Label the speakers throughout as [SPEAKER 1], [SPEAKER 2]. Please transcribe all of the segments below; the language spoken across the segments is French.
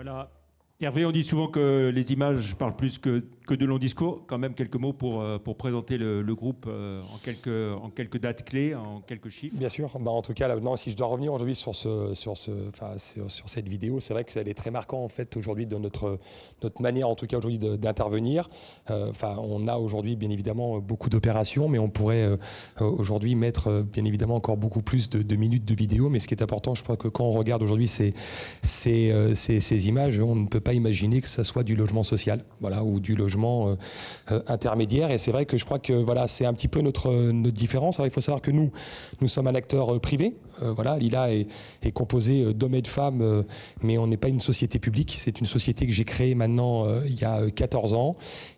[SPEAKER 1] Voilà. Hervé, on dit souvent que les images parlent plus que de longs discours. Quand même, quelques mots pour présenter le groupe en quelques dates clés, en quelques chiffres.
[SPEAKER 2] Bien sûr. Bah, en tout cas, là, non, si je dois revenir aujourd'hui sur cette vidéo, c'est vrai que elle est très marquant en fait aujourd'hui de notre manière, en tout cas aujourd'hui, d'intervenir. On a aujourd'hui bien évidemment beaucoup d'opérations, mais on pourrait aujourd'hui mettre bien évidemment encore beaucoup plus de minutes de vidéo. Mais ce qui est important, je crois que quand on regarde aujourd'hui ces images, on ne peut pas imaginer que ça soit du logement social, voilà, ou du logement intermédiaire. Et c'est vrai que je crois que voilà, c'est un petit peu notre différence. Alors, il faut savoir que nous sommes un acteur privé. Voilà, Lila est composé d'hommes et de femmes, mais on n'est pas une société publique. C'est une société que j'ai créée maintenant il y a 14 ans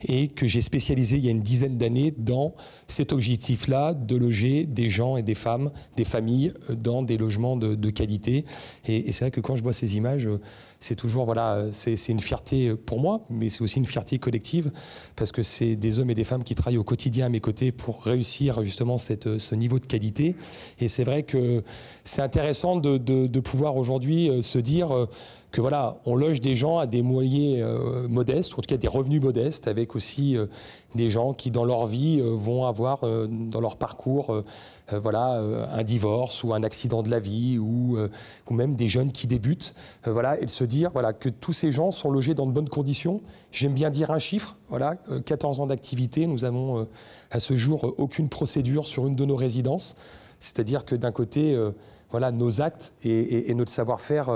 [SPEAKER 2] et que j'ai spécialisée il y a une dizaine d'années dans cet objectif-là de loger des gens et des femmes, des familles dans des logements de qualité. Et c'est vrai que quand je vois ces images, c'est toujours, voilà, c'est une fierté pour moi, mais c'est aussi une fierté collective parce que c'est des hommes et des femmes qui travaillent au quotidien à mes côtés pour réussir justement ce niveau de qualité. Et c'est vrai que c'est intéressant de pouvoir aujourd'hui se dire que voilà, on loge des gens à des moyens modestes, ou en tout cas des revenus modestes, avec aussi des gens qui dans leur vie vont avoir dans leur parcours voilà, un divorce ou un accident de la vie ou même des jeunes qui débutent, voilà, et de se dire voilà, que tous ces gens sont logés dans de bonnes conditions. J'aime bien dire un chiffre, voilà, 14 ans d'activité, nous avons à ce jour aucune procédure sur une de nos résidences, c'est-à-dire que d'un côté, voilà, nos actes et notre savoir-faire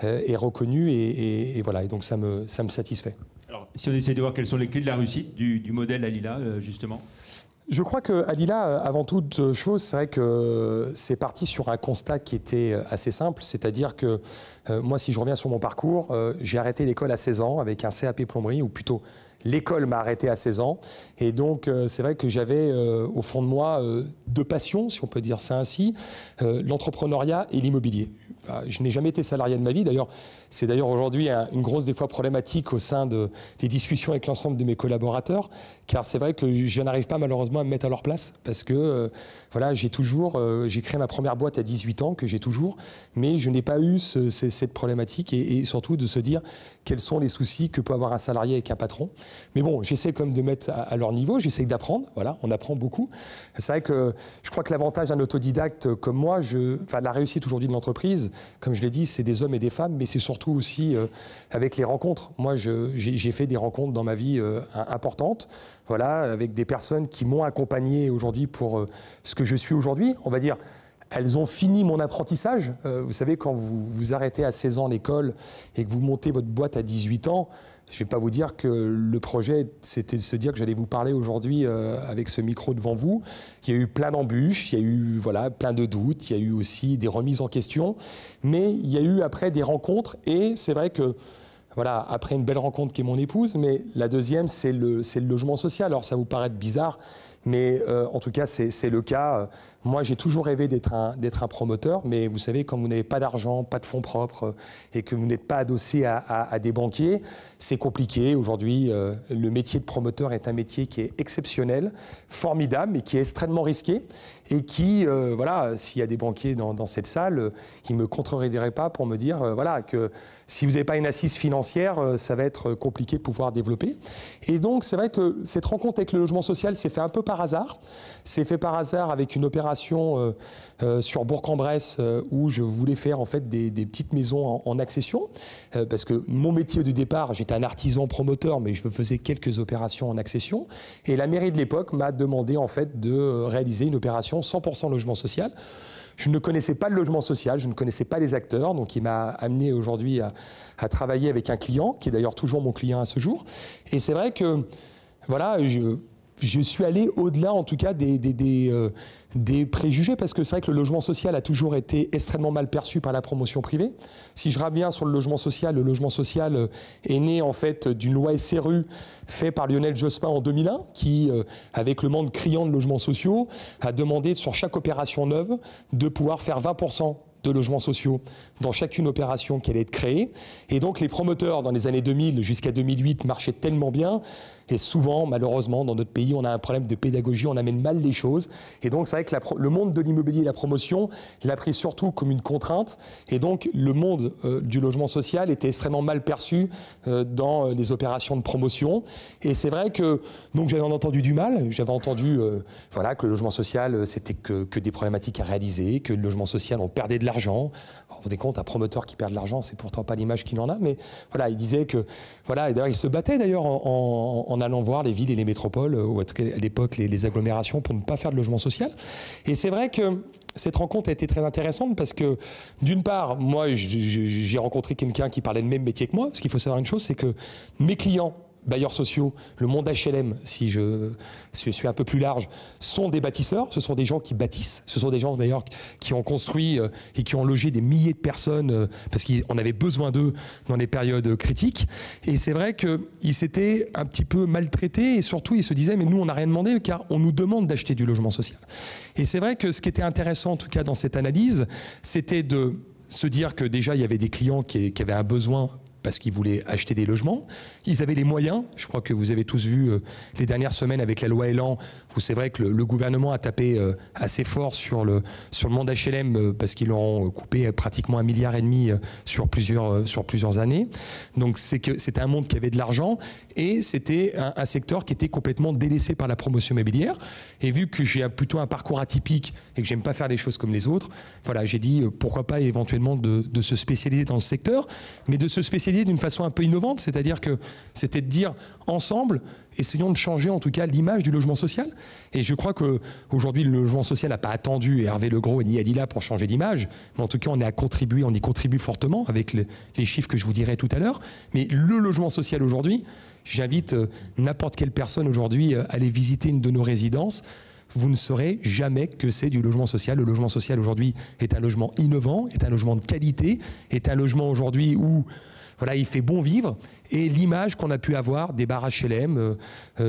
[SPEAKER 2] est reconnu et voilà, et donc ça me satisfait.
[SPEAKER 1] Alors, si on essaie de voir quelles sont les clés de la réussite du modèle Alila, justement.
[SPEAKER 2] Je crois qu'à Lila, avant toute chose, c'est vrai que c'est parti sur un constat qui était assez simple, c'est-à-dire que moi, si je reviens sur mon parcours, j'ai arrêté l'école à 16 ans avec un CAP plomberie, ou plutôt l'école m'a arrêté à 16 ans. Et donc, c'est vrai que j'avais au fond de moi deux passions, si on peut dire ça ainsi, l'entrepreneuriat et l'immobilier. Enfin, je n'ai jamais été salarié de ma vie. D'ailleurs, c'est aujourd'hui une grosse des fois problématique au sein des discussions avec l'ensemble de mes collaborateurs, car c'est vrai que je n'arrive pas malheureusement à me mettre à leur place, parce que voilà, j'ai créé ma première boîte à 18 ans, que j'ai toujours, mais je n'ai pas eu cette problématique et surtout de se dire quels sont les soucis que peut avoir un salarié avec un patron. Mais bon, j'essaie quand même de mettre à leur niveau, j'essaie d'apprendre, voilà, on apprend beaucoup. C'est vrai que je crois que l'avantage d'un autodidacte comme moi, la réussite aujourd'hui de l'entreprise, comme je l'ai dit, c'est des hommes et des femmes, mais c'est surtout aussi avec les rencontres. Moi, j'ai fait des rencontres dans ma vie importantes, voilà, avec des personnes qui m'ont accompagné aujourd'hui pour ce que je suis aujourd'hui. On va dire, elles ont fini mon apprentissage. Vous savez, quand vous arrêtez à 16 ans l'école et que vous montez votre boîte à 18 ans, je ne vais pas vous dire que le projet, c'était de se dire que j'allais vous parler aujourd'hui avec ce micro devant vous. Il y a eu plein d'embûches, il y a eu plein de doutes, il y a eu aussi des remises en question. Mais il y a eu après des rencontres et c'est vrai que voilà, après une belle rencontre qui est mon épouse, mais la deuxième, c'est le logement social. Alors ça vous paraît bizarre, mais en tout cas, c'est le cas. Moi, j'ai toujours rêvé d'être un promoteur, mais vous savez, quand vous n'avez pas d'argent, pas de fonds propres, et que vous n'êtes pas adossé à des banquiers, c'est compliqué. Aujourd'hui, le métier de promoteur est un métier qui est exceptionnel, formidable, mais qui est extrêmement risqué, et qui, voilà, s'il y a des banquiers dans cette salle, qui ne me contrediraient pas pour me dire, voilà, que si vous n'avez pas une assise financière, ça va être compliqué de pouvoir développer. Et donc, c'est vrai que cette rencontre avec le logement social s'est fait un peu par hasard. C'est fait par hasard avec une opération sur Bourg-en-Bresse où je voulais faire en fait des petites maisons en accession. Parce que mon métier du départ, j'étais un artisan promoteur, mais je faisais quelques opérations en accession. Et la mairie de l'époque m'a demandé en fait de réaliser une opération 100% logement social. Je ne connaissais pas le logement social, je ne connaissais pas les acteurs, donc il m'a amené aujourd'hui à travailler avec un client, qui est d'ailleurs toujours mon client à ce jour. Et c'est vrai que, voilà, je suis allé au-delà, en tout cas, des préjugés, parce que c'est vrai que le logement social a toujours été extrêmement mal perçu par la promotion privée. Si je reviens sur le logement social est né en fait d'une loi SRU faite par Lionel Jospin en 2001, qui, avec le monde criant de logements sociaux, a demandé sur chaque opération neuve de pouvoir faire 20% de logements sociaux dans chacune opération qui allait être créée. Et donc les promoteurs dans les années 2000 jusqu'à 2008 marchaient tellement bien. Et souvent, malheureusement, dans notre pays, on a un problème de pédagogie, on amène mal les choses. Et donc, c'est vrai que le monde de l'immobilier et la promotion l'a pris surtout comme une contrainte. Et donc, le monde du logement social était extrêmement mal perçu dans les opérations de promotion. Et c'est vrai que donc j'avais entendu du mal. J'avais entendu voilà, que le logement social, c'était que des problématiques à réaliser, que le logement social, on perdait de l'argent. Vous vous rendez compte, un promoteur qui perd de l'argent, c'est pourtant pas l'image qu'il en a. Mais voilà, il disait que... Voilà, et d'ailleurs, il se battait d'ailleurs en allant voir les villes et les métropoles, ou à l'époque les agglomérations, pour ne pas faire de logement social. Et c'est vrai que cette rencontre a été très intéressante parce que, d'une part, moi, j'ai rencontré quelqu'un qui parlait le même métier que moi. Parce qu'il faut savoir une chose, c'est que mes clients, bailleurs sociaux, le monde HLM, si je suis un peu plus large, sont des bâtisseurs. Ce sont des gens qui bâtissent. Ce sont des gens d'ailleurs qui ont construit et qui ont logé des milliers de personnes parce qu'on avait besoin d'eux dans les périodes critiques. Et c'est vrai qu'ils s'étaient un petit peu maltraités et surtout ils se disaient mais nous on n'a rien demandé car on nous demande d'acheter du logement social. Et c'est vrai que ce qui était intéressant en tout cas dans cette analyse, c'était de se dire que déjà il y avait des clients qui avaient un besoin parce qu'ils voulaient acheter des logements. Ils avaient les moyens. Je crois que vous avez tous vu les dernières semaines avec la loi Elan, où c'est vrai que le gouvernement a tapé assez fort sur le monde HLM parce qu'ils l'ont coupé pratiquement 1,5 milliard sur plusieurs années. Donc c'était un monde qui avait de l'argent et c'était un secteur qui était complètement délaissé par la promotion immobilière. Et vu que j'ai plutôt un parcours atypique et que j'aime pas faire les choses comme les autres, voilà, j'ai dit pourquoi pas éventuellement de se spécialiser dans ce secteur, mais de se spécialiser d'une façon un peu innovante, c'est-à-dire que c'était de dire ensemble, essayons de changer en tout cas l'image du logement social. Et je crois qu'aujourd'hui le logement social n'a pas attendu Hervé Legros ni Adila pour changer d'image, mais en tout cas on y contribue fortement avec les chiffres que je vous dirai tout à l'heure. Mais le logement social aujourd'hui, j'invite n'importe quelle personne aujourd'hui à aller visiter une de nos résidences. Vous ne saurez jamais que c'est du logement social. Le logement social aujourd'hui est un logement innovant, est un logement de qualité, est un logement aujourd'hui où voilà, il fait bon vivre. Et l'image qu'on a pu avoir des bars HLM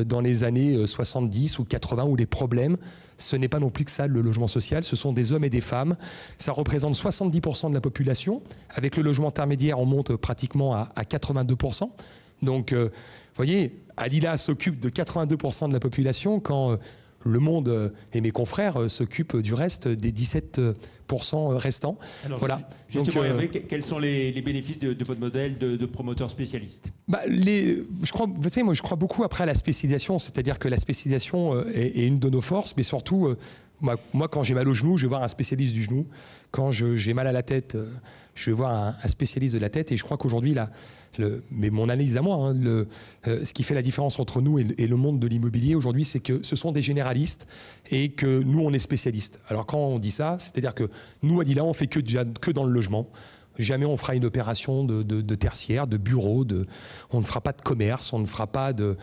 [SPEAKER 2] dans les années 70 ou 80 où les problèmes, ce n'est pas non plus que ça le logement social, ce sont des hommes et des femmes. Ça représente 70% de la population. Avec le logement intermédiaire, on monte pratiquement à 82%. Donc, vous voyez, Alila s'occupe de 82% de la population quand Le Monde et mes confrères s'occupent du reste des 17% restants. Alors, voilà.
[SPEAKER 1] Justement, Hervé, quels sont les bénéfices de votre modèle de promoteur spécialiste?
[SPEAKER 2] Vous savez, moi, je crois beaucoup après à la spécialisation, c'est-à-dire que la spécialisation est une de nos forces, mais surtout, moi, quand j'ai mal au genou, je vais voir un spécialiste du genou. Quand j'ai mal à la tête, je vais voir un spécialiste de la tête. Et je crois qu'aujourd'hui, mais mon analyse à moi, ce qui fait la différence entre nous et le monde de l'immobilier aujourd'hui, c'est que ce sont des généralistes et que nous, on est spécialistes. Alors quand on dit ça, c'est-à-dire que nous, à Lila, on fait que dans le logement. Jamais on fera une opération de tertiaire, de bureau, on ne fera pas de commerce, on ne fera pas de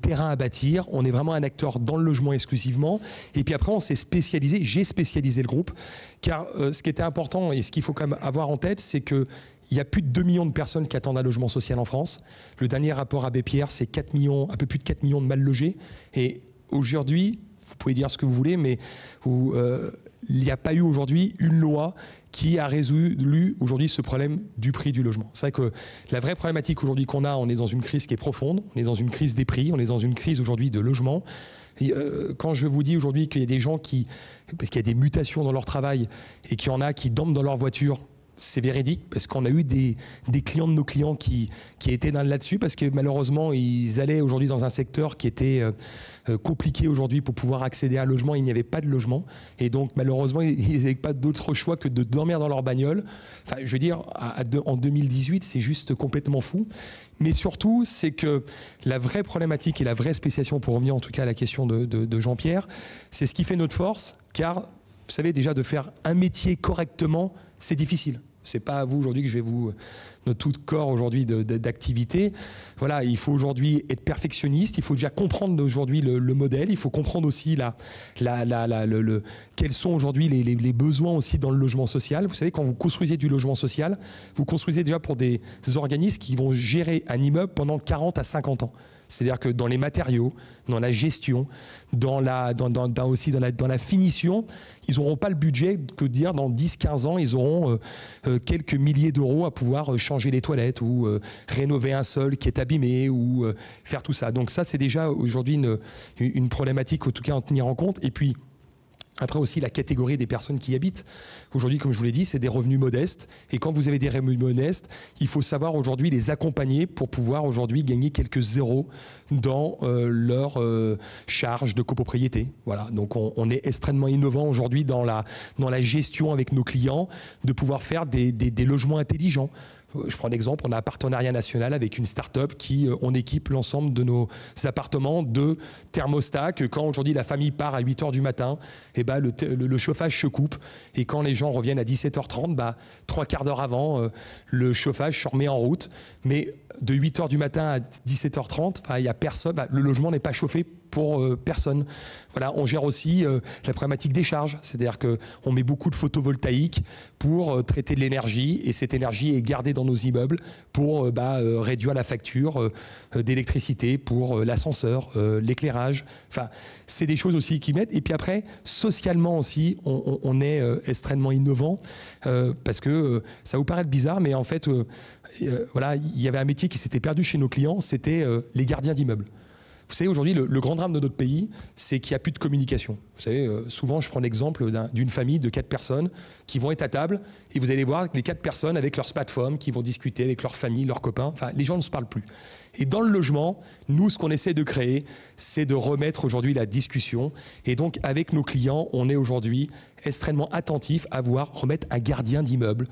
[SPEAKER 2] terrain à bâtir. On est vraiment un acteur dans le logement exclusivement. Et puis après, on s'est spécialisé, j'ai spécialisé le groupe. Car ce qui était important et ce qu'il faut quand même avoir en tête, c'est que il y a plus de 2 millions de personnes qui attendent un logement social en France. Le dernier rapport Abbé Pierre, c'est 4 millions, un peu plus de 4 millions de mal logés. Et aujourd'hui, vous pouvez dire ce que vous voulez, mais il n'y a pas eu aujourd'hui une loi qui a résolu aujourd'hui ce problème du prix du logement. C'est vrai que la vraie problématique aujourd'hui qu'on a, on est dans une crise qui est profonde, on est dans une crise des prix, on est dans une crise aujourd'hui de logement. Et, quand je vous dis aujourd'hui qu'il y a des gens parce qu'il y a des mutations dans leur travail et qu'il y en a qui dorment dans leur voiture, c'est véridique parce qu'on a eu des clients de nos clients qui étaient là-dessus parce que malheureusement ils allaient aujourd'hui dans un secteur qui était compliqué aujourd'hui pour pouvoir accéder à un logement, il n'y avait pas de logement et donc malheureusement ils n'avaient pas d'autre choix que de dormir dans leur bagnole. Enfin, je veux dire, en 2018 c'est juste complètement fou. Mais surtout, c'est que la vraie problématique et la vraie spécialisation, pour revenir en tout cas à la question de Jean-Pierre, c'est ce qui fait notre force, car vous savez déjà de faire un métier correctement, c'est difficile. C'est pas à vous aujourd'hui que je vais notre tout corps aujourd'hui d'activité. Voilà, il faut aujourd'hui être perfectionniste. Il faut déjà comprendre aujourd'hui le modèle. Il faut comprendre aussi quels sont aujourd'hui les besoins aussi dans le logement social. Vous savez, quand vous construisez du logement social, vous construisez déjà pour des organismes qui vont gérer un immeuble pendant 40 à 50 ans. C'est-à-dire que dans les matériaux, dans la gestion, dans la finition, ils n'auront pas le budget que dire dans 10-15 ans, ils auront quelques milliers d'euros à pouvoir changer les toilettes ou rénover un sol qui est abîmé ou faire tout ça. Donc ça, c'est déjà aujourd'hui une problématique, en tout cas, à en tenir en compte. Et puis, après aussi, la catégorie des personnes qui y habitent. Aujourd'hui, comme je vous l'ai dit, c'est des revenus modestes. Et quand vous avez des revenus modestes, il faut savoir aujourd'hui les accompagner pour pouvoir aujourd'hui gagner quelques zéros dans leur charge de copropriété. Voilà. Donc, on est extrêmement innovant aujourd'hui dans la gestion avec nos clients de pouvoir faire des logements intelligents. Je prends l'exemple, on a un partenariat national avec une start-up qui on équipe l'ensemble de nos appartements de thermostats que quand aujourd'hui la famille part à 8h du matin, eh ben le chauffage se coupe et quand les gens reviennent à 17h30, trois quarts d'heure avant, le chauffage se remet en route. Mais de 8h du matin à 17h30, il n'y a personne, le logement n'est pas chauffé pour personne. Voilà, on gère aussi la problématique des charges, c'est-à-dire qu'on met beaucoup de photovoltaïque pour traiter de l'énergie et cette énergie est gardée dans nos immeubles pour réduire la facture d'électricité pour l'ascenseur, l'éclairage. Enfin, c'est des choses aussi qui mettent. Et puis après, socialement aussi, on est extrêmement innovant parce que ça vous paraît bizarre, mais en fait, voilà, il y avait un métier qui s'était perdu chez nos clients, c'était les gardiens d'immeubles. Vous savez, aujourd'hui, le grand drame de notre pays, c'est qu'il n'y a plus de communication. Vous savez, souvent, je prends l'exemple d'une famille de 4 personnes qui vont être à table et vous allez voir les 4 personnes avec leur smartphone qui vont discuter avec leur famille, leurs copains. Enfin, les gens ne se parlent plus. Et dans le logement, nous, ce qu'on essaie de créer, c'est de remettre aujourd'hui la discussion. Et donc, avec nos clients, on est aujourd'hui extrêmement attentifs à remettre un gardien d'immeuble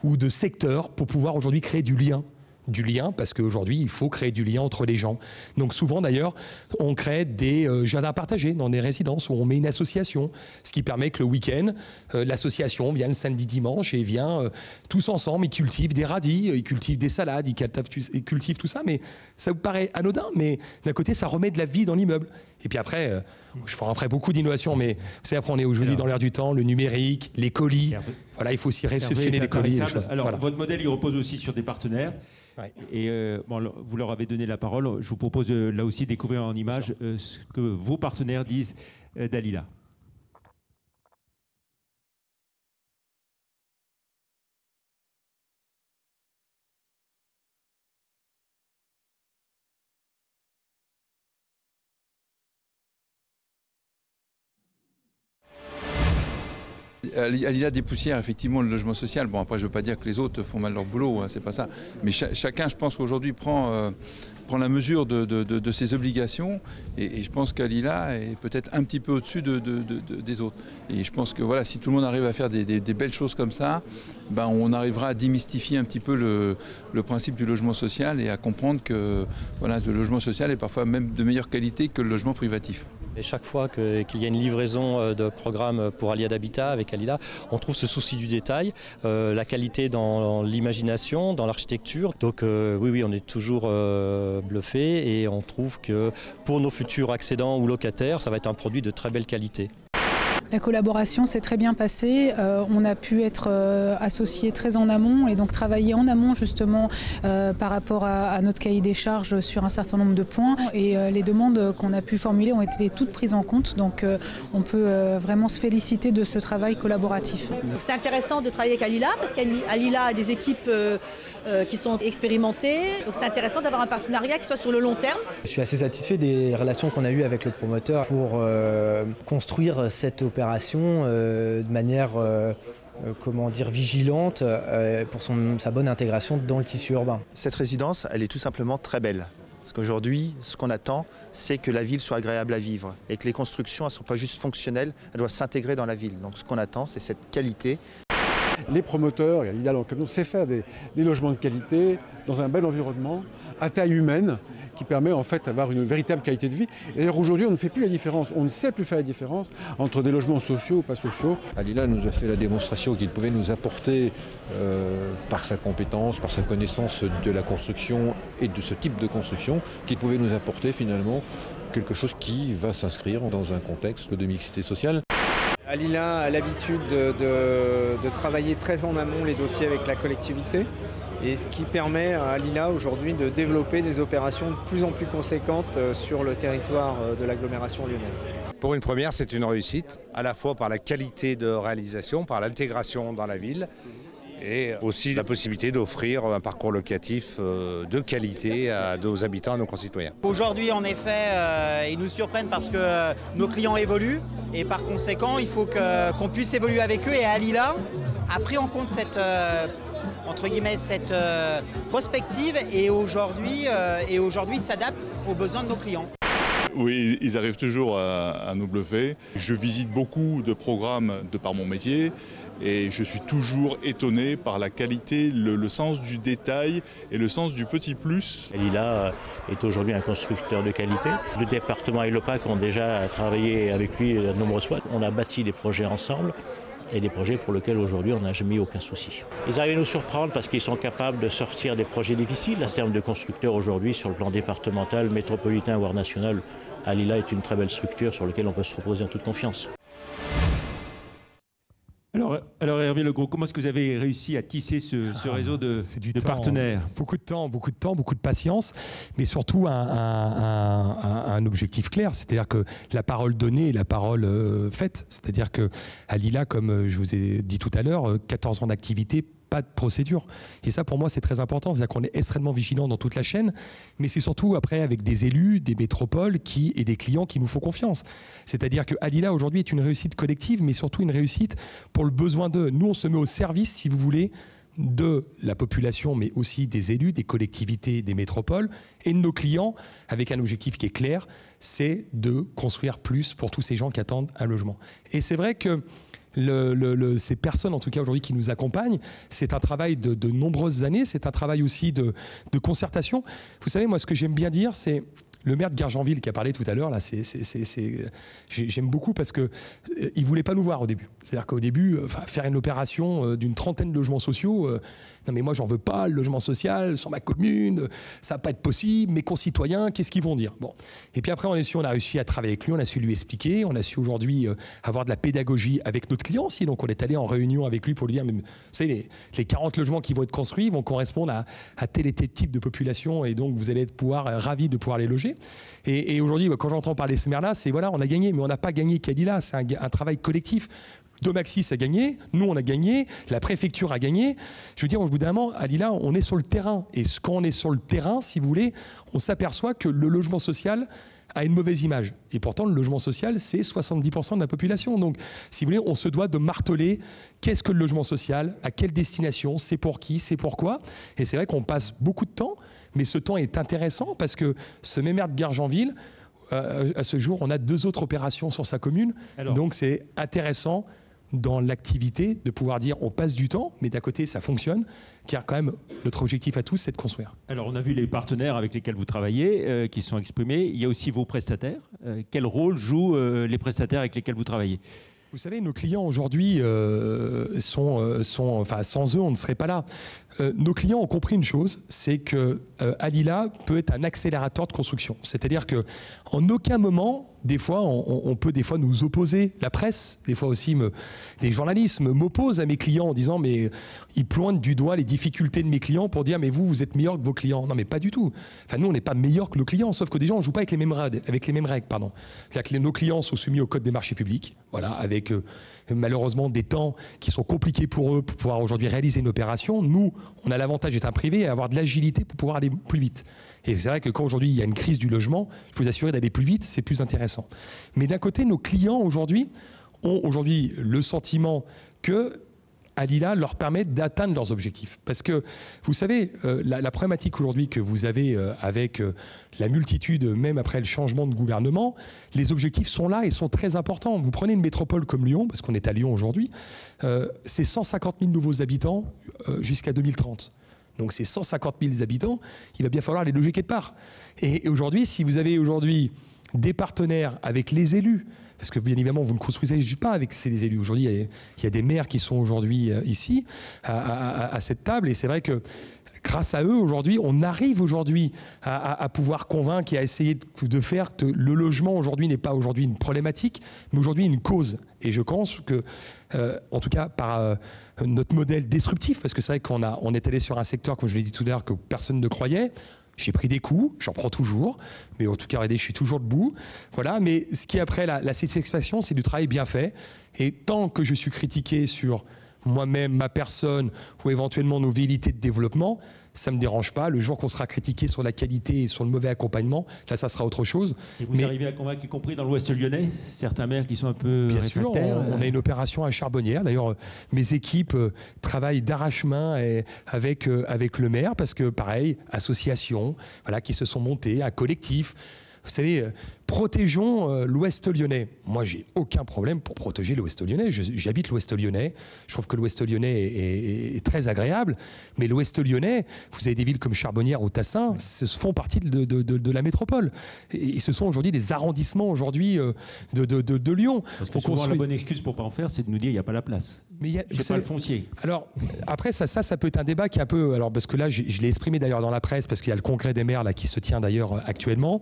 [SPEAKER 2] ou de secteur pour pouvoir aujourd'hui créer du lien. Du lien, parce qu'aujourd'hui, il faut créer du lien entre les gens. Donc souvent, d'ailleurs, on crée des jardins partagés dans des résidences où on met une association, ce qui permet que le week-end, l'association vient le samedi, dimanche et vient tous ensemble, ils cultivent des radis, ils cultivent des salades, ils cultivent tout ça, mais ça vous paraît anodin, mais d'un côté, ça remet de la vie dans l'immeuble. Et puis après, je prends après beaucoup d'innovations, mais vous savez, après, on est aujourd'hui dans l'air du temps, le numérique, les colis. Voilà, il faut aussi réceptionner les colis.
[SPEAKER 1] Alors,
[SPEAKER 2] voilà.
[SPEAKER 1] Votre modèle, il repose aussi sur des partenaires. Ouais. Et vous leur avez donné la parole. Je vous propose là aussi de découvrir en images ce que vos partenaires disent d'Alila.
[SPEAKER 3] Alila dépoussière effectivement le logement social. Bon, après, je ne veux pas dire que les autres font mal leur boulot, hein, c'est pas ça. Mais chacun, je pense qu'aujourd'hui, prend la mesure de ses obligations. Et je pense qu'Alila est peut-être un petit peu au-dessus des autres. Et je pense que voilà, si tout le monde arrive à faire des belles choses comme ça, on arrivera à démystifier un petit peu le principe du logement social et à comprendre que voilà, le logement social est parfois même de meilleure qualité que le logement privatif.
[SPEAKER 4] Et chaque fois qu'il y a une livraison de programmes pour Alia d'Habitat avec Alila, on trouve ce souci du détail, la qualité dans l'imagination, dans l'architecture. Donc oui, on est toujours bluffé et on trouve que pour nos futurs accédants ou locataires, ça va être un produit de très belle qualité.
[SPEAKER 5] La collaboration s'est très bien passée, on a pu être associés très en amont et donc travailler en amont justement par rapport à notre cahier des charges sur un certain nombre de points et les demandes qu'on a pu formuler ont été toutes prises en compte, donc on peut vraiment se féliciter de ce travail collaboratif.
[SPEAKER 6] C'était intéressant de travailler avec Alila parce qu'Alila a des équipes qui sont expérimentées, donc c'est intéressant d'avoir un partenariat qui soit sur le long terme.
[SPEAKER 7] Je suis assez satisfait des relations qu'on a eues avec le promoteur pour construire cette opération de manière vigilante pour sa bonne intégration dans le tissu urbain.
[SPEAKER 8] Cette résidence, elle est tout simplement très belle. Parce qu'aujourd'hui, ce qu'on attend, c'est que la ville soit agréable à vivre et que les constructions ne sont pas juste fonctionnelles, elles doivent s'intégrer dans la ville. Donc ce qu'on attend, c'est cette qualité.
[SPEAKER 9] Les promoteurs, Alila Location, sait faire des logements de qualité dans un bel environnement, à taille humaine, qui permet en fait d'avoir une véritable qualité de vie. Et d'ailleurs aujourd'hui, on ne fait plus la différence, on ne sait plus faire la différence entre des logements sociaux ou pas sociaux.
[SPEAKER 10] Alila nous a fait la démonstration qu'il pouvait nous apporter, par sa compétence, par sa connaissance de la construction et de ce type de construction, qu'il pouvait nous apporter finalement quelque chose qui va s'inscrire dans un contexte de mixité sociale.
[SPEAKER 11] Alila a l'habitude de travailler très en amont les dossiers avec la collectivité et ce qui permet à Lila aujourd'hui de développer des opérations de plus en plus conséquentes sur le territoire de l'agglomération lyonnaise.
[SPEAKER 12] Pour une première, c'est une réussite, à la fois par la qualité de réalisation, par l'intégration dans la ville, et aussi la possibilité d'offrir un parcours locatif de qualité à nos habitants, à nos concitoyens.
[SPEAKER 13] Aujourd'hui, en effet, ils nous surprennent parce que nos clients évoluent et par conséquent, il faut qu'on puisse évoluer avec eux. Et Alila a pris en compte cette, entre guillemets, cette prospective et aujourd'hui s'adapte aux besoins de nos clients.
[SPEAKER 14] Oui, ils arrivent toujours à nous bluffer. Je visite beaucoup de programmes de par mon métier et je suis toujours étonné par la qualité, le sens du détail et le sens du petit plus.
[SPEAKER 15] Lila est aujourd'hui un constructeur de qualité. Le département et l'OPAC ont déjà travaillé avec lui de nombreuses fois. On a bâti des projets ensemble et des projets pour lesquels aujourd'hui on n'a jamais eu aucun souci. Ils arrivent à nous surprendre parce qu'ils sont capables de sortir des projets difficiles. En termes de constructeurs aujourd'hui, sur le plan départemental, métropolitain, voire national, Alila est une très belle structure sur laquelle on peut se reposer en toute confiance.
[SPEAKER 1] Alors Hervé Legros, comment est-ce que vous avez réussi à tisser ce réseau de partenaires?
[SPEAKER 2] Beaucoup de temps, beaucoup de patience, mais surtout un objectif clair, c'est-à-dire que la parole donnée et la parole faite, c'est-à-dire que à Lila, comme je vous ai dit tout à l'heure, 14 ans d'activité, pas de procédure. Et ça, pour moi, c'est très important. C'est-à-dire qu'on est extrêmement vigilant dans toute la chaîne, mais c'est surtout après avec des élus, des métropoles et des clients qui nous font confiance. C'est-à-dire que Alila, aujourd'hui, est une réussite collective, mais surtout une réussite pour le besoin d'eux. Nous, on se met au service, si vous voulez, de la population, mais aussi des élus, des collectivités, des métropoles et de nos clients, avec un objectif qui est clair, c'est de construire plus pour tous ces gens qui attendent un logement. Et c'est vrai que ces personnes, en tout cas aujourd'hui, qui nous accompagnent, c'est un travail de nombreuses années, c'est un travail aussi de concertation. Vous savez, moi, ce que j'aime bien dire, c'est le maire de Gargenville qui a parlé tout à l'heure, là, j'aime beaucoup parce qu'il ne voulait pas nous voir au début. C'est-à-dire qu'au début, faire une opération d'une trentaine de logements sociaux, non mais moi j'en veux pas, le logement social sur ma commune, ça va pas être possible, mes concitoyens, qu'est-ce qu'ils vont dire? Bon. Et puis après, on a réussi à travailler avec lui, on a su lui expliquer, on a su aujourd'hui avoir de la pédagogie avec notre client aussi. Donc on est allé en réunion avec lui pour lui dire, mais, vous savez, les 40 logements qui vont être construits vont correspondre à tel et tel type de population, et donc vous allez être ravis de pouvoir les loger. Et aujourd'hui, quand j'entends parler de ce maire-là, c'est voilà, on a gagné, mais on n'a pas gagné qu'Alila, c'est un travail collectif. Domaxis a gagné, nous on a gagné, la préfecture a gagné. Je veux dire, au bout d'un moment, à Lila, on est sur le terrain. Et quand on est sur le terrain, si vous voulez, on s'aperçoit que le logement social a une mauvaise image. Et pourtant, le logement social, c'est 70% de la population. Donc, si vous voulez, on se doit de marteler qu'est-ce que le logement social, à quelle destination, c'est pour qui, c'est pourquoi. Et c'est vrai qu'on passe beaucoup de temps, mais ce temps est intéressant parce que ce même maire de Gargenville, à ce jour, on a 2 autres opérations sur sa commune. Donc, c'est intéressant dans l'activité de pouvoir dire on passe du temps, mais d'à côté ça fonctionne, car quand même notre objectif à tous c'est de construire.
[SPEAKER 1] Alors on a vu les partenaires avec lesquels vous travaillez qui sont exprimés, il y a aussi vos prestataires. Quel rôle jouent les prestataires avec lesquels vous travaillez?
[SPEAKER 2] Vous savez, nos clients aujourd'hui sans eux on ne serait pas là. Nos clients ont compris une chose, c'est que Alila peut être un accélérateur de construction. C'est-à-dire que en aucun moment, des fois, on peut des fois nous opposer. La presse, des fois aussi, les journalistes m'opposent à mes clients en disant mais ils pointent du doigt les difficultés de mes clients pour dire mais vous êtes meilleur que vos clients. Non mais pas du tout. Enfin nous on n'est pas meilleur que nos clients, sauf que déjà on ne joue pas avec les mêmes règles. C'est-à-dire que nos clients sont soumis au code des marchés publics, voilà, avec malheureusement des temps qui sont compliqués pour eux pour pouvoir aujourd'hui réaliser une opération. Nous, on a l'avantage d'être un privé et avoir de l'agilité pour pouvoir aller plus vite. Et c'est vrai que quand aujourd'hui il y a une crise du logement, je peux vous assurer d'aller plus vite, c'est plus intéressant. Mais d'un côté, nos clients aujourd'hui ont aujourd'hui le sentiment que Alila leur permet d'atteindre leurs objectifs. Parce que, vous savez, la problématique aujourd'hui que vous avez avec la multitude, même après le changement de gouvernement, les objectifs sont là et sont très importants. Vous prenez une métropole comme Lyon, parce qu'on est à Lyon aujourd'hui, c'est 150 000 nouveaux habitants jusqu'à 2030. Donc ces 150 000 habitants, il va bien falloir les loger quelque part. Et aujourd'hui, si vous avez aujourd'hui des partenaires avec les élus, parce que bien évidemment vous ne construisez pas avec les élus. Aujourd'hui il y a des maires qui sont aujourd'hui ici à cette table, et c'est vrai que grâce à eux, aujourd'hui, on arrive aujourd'hui à pouvoir convaincre et à essayer de faire que le logement aujourd'hui n'est pas aujourd'hui une problématique, mais aujourd'hui une cause. Et je pense que, en tout cas, par notre modèle disruptif, parce que c'est vrai qu'on est allé sur un secteur, comme je l'ai dit tout à l'heure, que personne ne croyait. J'ai pris des coups, j'en prends toujours, mais en tout cas, regardez, je suis toujours debout. Voilà, mais ce qui est après la satisfaction, c'est du travail bien fait. Et tant que je suis critiqué sur moi-même, ma personne, ou éventuellement nos velléités de développement, ça ne me dérange pas. Le jour qu'on sera critiqué sur la qualité et sur le mauvais accompagnement, là, ça sera autre chose.
[SPEAKER 1] Et vous arrivez à convaincre, y compris dans l'Ouest lyonnais, certains maires qui sont un peu
[SPEAKER 2] bien sûr, on a une opération à Charbonnières. D'ailleurs, mes équipes travaillent d'arrache-main avec le maire, parce que, pareil, associations voilà, qui se sont montées, un collectif. Vous savez, protégeons l'Ouest lyonnais. Moi, j'ai aucun problème pour protéger l'Ouest lyonnais. J'habite l'Ouest lyonnais. Je trouve que l'Ouest lyonnais est très agréable. Mais l'Ouest lyonnais, vous avez des villes comme Charbonnières ou Tassin, ce font partie de la métropole. Et ce sont aujourd'hui des arrondissements aujourd'hui de Lyon.
[SPEAKER 1] Parce que souvent, la bonne excuse pour ne pas en faire, c'est de nous dire qu'il n'y a pas la place.
[SPEAKER 2] Mais il y a
[SPEAKER 1] pas le foncier.
[SPEAKER 2] Alors, après, ça peut être un débat qui est un peu... Alors, parce que là, je l'ai exprimé d'ailleurs dans la presse, parce qu'il y a le congrès des maires là, qui se tient d'ailleurs actuellement.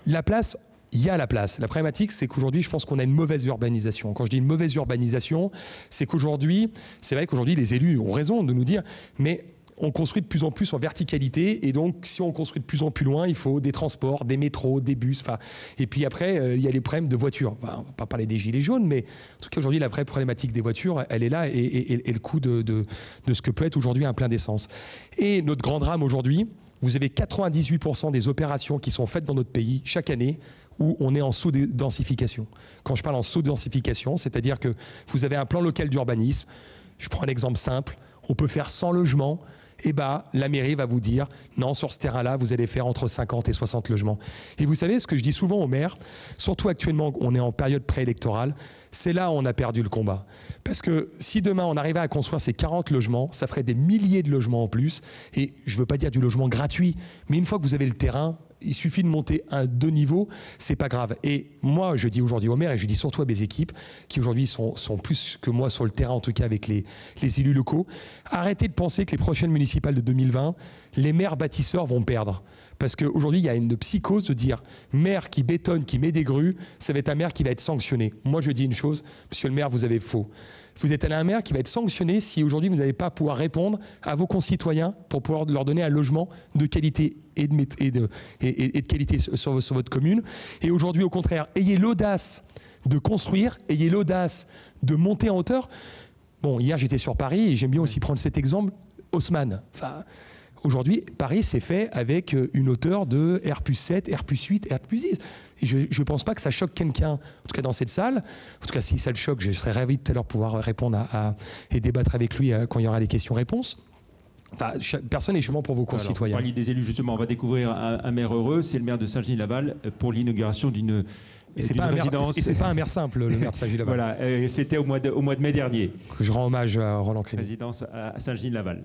[SPEAKER 2] La place, il y a la place. La problématique, c'est qu'aujourd'hui, je pense qu'on a une mauvaise urbanisation. Quand je dis une mauvaise urbanisation, c'est qu'aujourd'hui, c'est vrai qu'aujourd'hui, les élus ont raison de nous dire, mais on construit de plus en plus en verticalité, et donc si on construit de plus en plus loin, il faut des transports, des métros, des bus, et puis après, il y a les problèmes de voitures. Enfin, on ne va pas parler des gilets jaunes, mais en tout cas, aujourd'hui, la vraie problématique des voitures, elle est là, et le coût de ce que peut être aujourd'hui un plein d'essence. Et notre grand drame aujourd'hui, vous avez 98% des opérations qui sont faites dans notre pays chaque année où on est en sous-densification. Quand je parle en sous-densification, c'est-à-dire que vous avez un plan local d'urbanisme, je prends un exemple simple, on peut faire 100 logements, et la mairie va vous dire non, sur ce terrain-là, vous allez faire entre 50 et 60 logements. Et vous savez, ce que je dis souvent aux maires, surtout actuellement, on est en période préélectorale, c'est là où on a perdu le combat. Parce que si demain on arrivait à construire ces 40 logements, ça ferait des milliers de logements en plus. Et je ne veux pas dire du logement gratuit, mais une fois que vous avez le terrain, il suffit de monter 2 niveaux, c'est pas grave. Et moi, je dis aujourd'hui aux maires, et je dis surtout à mes équipes, qui aujourd'hui sont plus que moi sur le terrain, en tout cas avec les élus locaux, arrêtez de penser que les prochaines municipales de 2020, les maires bâtisseurs vont perdre. Parce qu'aujourd'hui, il y a une psychose de dire, maire qui bétonne, qui met des grues, ça va être un maire qui va être sanctionné. Moi, je dis une chose, monsieur le maire, vous avez faux. Vous êtes un maire qui va être sanctionné si aujourd'hui vous n'allez pas pouvoir répondre à vos concitoyens pour pouvoir leur donner un logement de qualité et de qualité sur votre commune. Et aujourd'hui, au contraire, ayez l'audace de construire, ayez l'audace de monter en hauteur. Bon, hier j'étais sur Paris et j'aime bien aussi prendre cet exemple, Haussmann. Enfin, aujourd'hui, Paris s'est fait avec une hauteur de R+7, R+8, R+10. Et je ne pense pas que ça choque quelqu'un, en tout cas dans cette salle. En tout cas, si ça le choque, je serais ravi de tout à l'heure pouvoir répondre et débattre avec lui quand il y aura les questions-réponses. Enfin, personne n'est justement pour vos concitoyens.
[SPEAKER 1] Alors, pour parler des élus, justement, on va découvrir un maire heureux. C'est le maire de Saint-Genis-Laval pour l'inauguration d'une résidence.
[SPEAKER 2] Et c'est pas un maire simple, le maire de Saint-Genis-Laval.
[SPEAKER 1] Voilà, c'était au mois de mai dernier.
[SPEAKER 2] Que je rends hommage à Roland Crémier.
[SPEAKER 1] Résidence à Saint-Genis-Laval.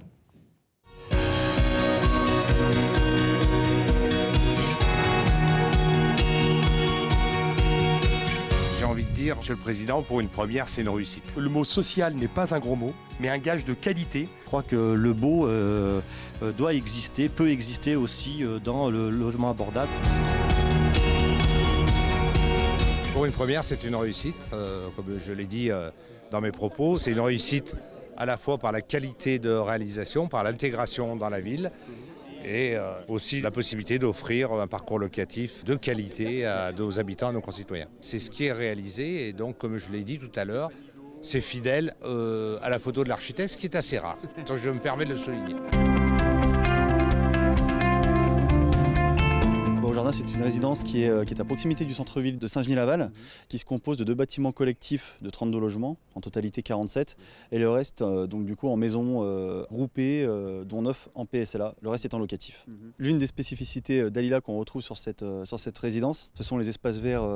[SPEAKER 12] Monsieur le Président, pour une première, c'est une réussite.
[SPEAKER 2] Le mot social n'est pas un gros mot, mais un gage de qualité.
[SPEAKER 4] Je crois que le beau doit exister, peut exister aussi dans le logement abordable.
[SPEAKER 12] Pour une première, c'est une réussite. Comme je l'ai dit dans mes propos, c'est une réussite à la fois par la qualité de réalisation, par l'intégration dans la ville, et aussi la possibilité d'offrir un parcours locatif de qualité à nos habitants, à nos concitoyens. C'est ce qui est réalisé et donc, comme je l'ai dit tout à l'heure, c'est fidèle à la photo de l'architecte, ce qui est assez rare. Donc je me permets de le souligner.
[SPEAKER 16] Au Jardin, c'est une résidence qui est à proximité du centre-ville de Saint-Genis-Laval, qui se compose de 2 bâtiments collectifs de 32 logements, en totalité 47, et le reste donc du coup en maisons groupées, dont 9 en PSLA, le reste est en locatif. L'une des spécificités d'Alila qu'on retrouve sur cette résidence, ce sont les espaces verts